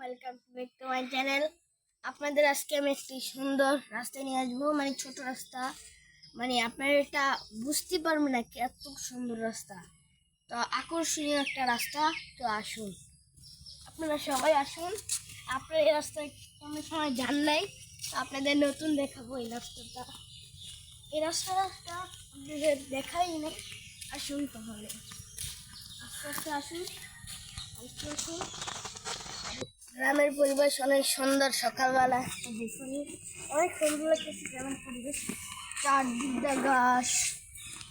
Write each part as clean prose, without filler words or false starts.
Welcome back to my channel. আপনাদের আজকে আমি একটি সুন্দর রাস্তায় নিয়ে আসবো, মানে ছোট রাস্তা, মানে আপনারা এটা বুঝতে পারবেন না এত সুন্দর রাস্তা। তো আকর্ষণীয় একটা রাস্তা। তো আসুন, আপনারা সবাই আসুন। আপনারা এই রাস্তায় কোনো সময় যান নাই, তো আপনাদের নতুন দেখাবো এই রাস্তাটা। এই রাস্তাটা আপনাদের দেখাই নেই। আসুন তাহলে, আস্তে আস্তে আসুন, আস্তে আসুন। গ্রামের পরিবেশ অনেক সুন্দর। সকালবেলা দেখুন, অনেক সুন্দর লাগতেছে গ্রামের পরিবেশ। চারদিকটা গাছ,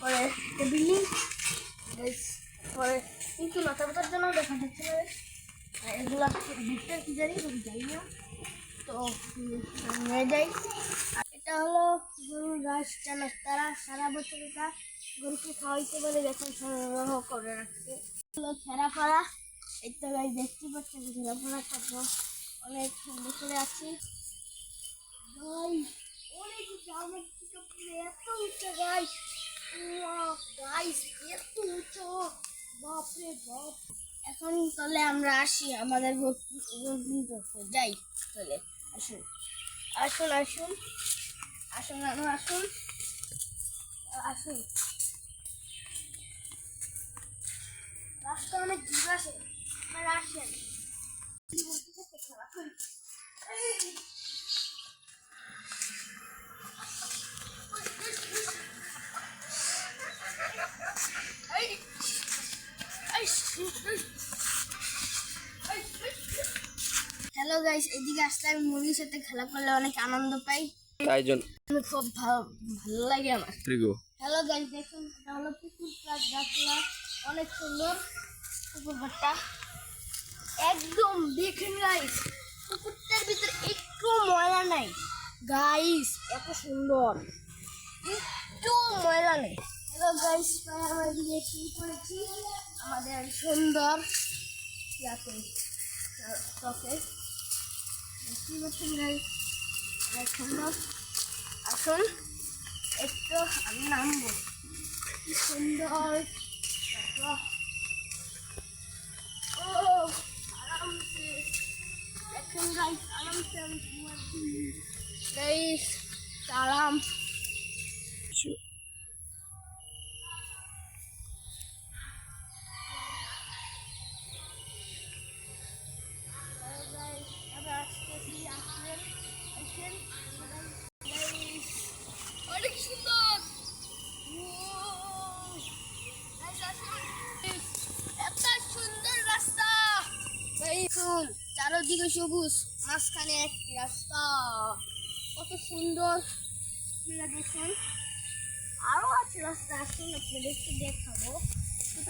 পরে বিল্ডিং, পরে কিন্তু লতাপাতার জন্য দেখা যাচ্ছে না। এগুলা দিকটা কি জানি, যাই না। তো নিয়ে যাই। আর এটা হলো গরুর ঘাস। যেন তারা সারা বছর এটা গরুকে খাওয়াইতে পারে, যখন সংগ্রহ করে রাখছে। হলো খেরা পাড়া। এই তো গাছ দেখতে পাচ্ছেন, ঘোরাফেরা করবো, অনেক সুন্দর করে আছি। অনেক উঁচু, আমার এত উঁচু গাছ, গাছ এত উঁচু, বাপরে বাপ। এখন তাহলে আমরা আসি আমাদের যাই। তাহলে আসুন আসুন আসুন আসুন আসুন আসুন। রাস্তা অনেক দূর আছে, আপনারা আসেন। হ্যালো গাইস, এদিকে আসলে আমি মুরগির সাথে খেলা করলে অনেক আনন্দ পাই, তাই জন্য খুব ভালো লাগে আমার। হ্যালো গাইস, দেখুন এটা হলো পুকুর প্লাস গাছলা, অনেক সুন্দর পুকুর পাড়টা। একদম দেখেন গাইস, পুকুরটার ভিতরে একটু ময়লা নাই গাইস, এত সুন্দর, একটু ময়লা নেই। হ্যালো গাইস, আমরা এদিকে কি করেছি আমাদের সুন্দর ইয়াতে চকে দেখতে পাচ্ছেন গাইস, অনেক সুন্দর। আসুন একটু আমি নামবো, কি সুন্দর। ও আরামসে দেখুন গাইস, আরামসে আমি ঘুমাচ্ছি গাইস, আরাম। অনেক সুন্দর, এত সুন্দর রাস্তা। দেখুন চারদিকে সবুজ, মাঝখানে একটি রাস্তা, কত সুন্দর। আপনারা দেখুন আরো আছে রাস্তা, আসুন আপনাদেরকে দেখাবো।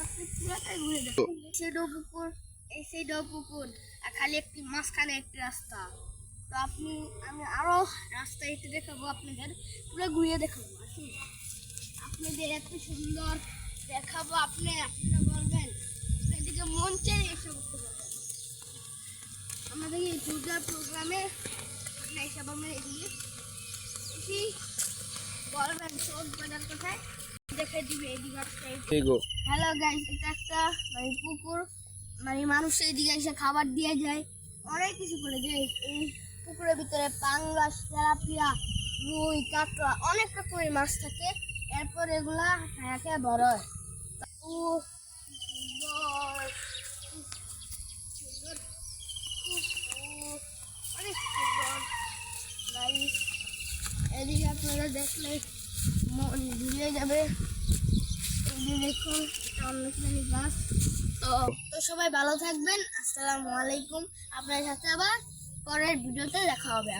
আপনি পুরাটাই ঘুরে দেখুন। সেটাও পুকুর, এই সেইটাও পুকুর, আর খালি একটি মাঝখানে একটি রাস্তা। তো আমি আরো রাস্তা হেঁটে দেখাবো, আপনাদের পুরো ঘুরিয়ে দেখাবো। আসুন, আপনাদের এত সুন্দর দেখাবো, আপনারা বলবেন, আপনাদেরকে মন চাই এসব করতে পারবেন। আমাদের এই দুর্গার প্রোগ্রামে এইসব আমরা এদিকে এসি বলবেন, সব বাজার কোথায় দেখে দিবে এদিকে। হ্যালো গাইস, এটা একটা মানে পুকুর, মানে মানুষ এইদিকে এসে খাবার দিয়ে যায়, অনেক কিছু করে যায়। এই পুকুরের ভিতরে পাঙ্গাস, তেলাপিয়া, রুই, কাঁকড়া, অনেক রকমের মাছ থাকে। এরপর এগুলা খায়াকে বড় হয়। অনেক সুন্দর গাইস, এদিকে আপনারা দেখলে মন ভুলে যাবে। এই দেখুন, এটা অনেকখানি গাছ। তো সবাই ভালো থাকবেন, আসসালামু আলাইকুম। আপনার সাথে আবার পরের ভিডিওতে দেখা হবে।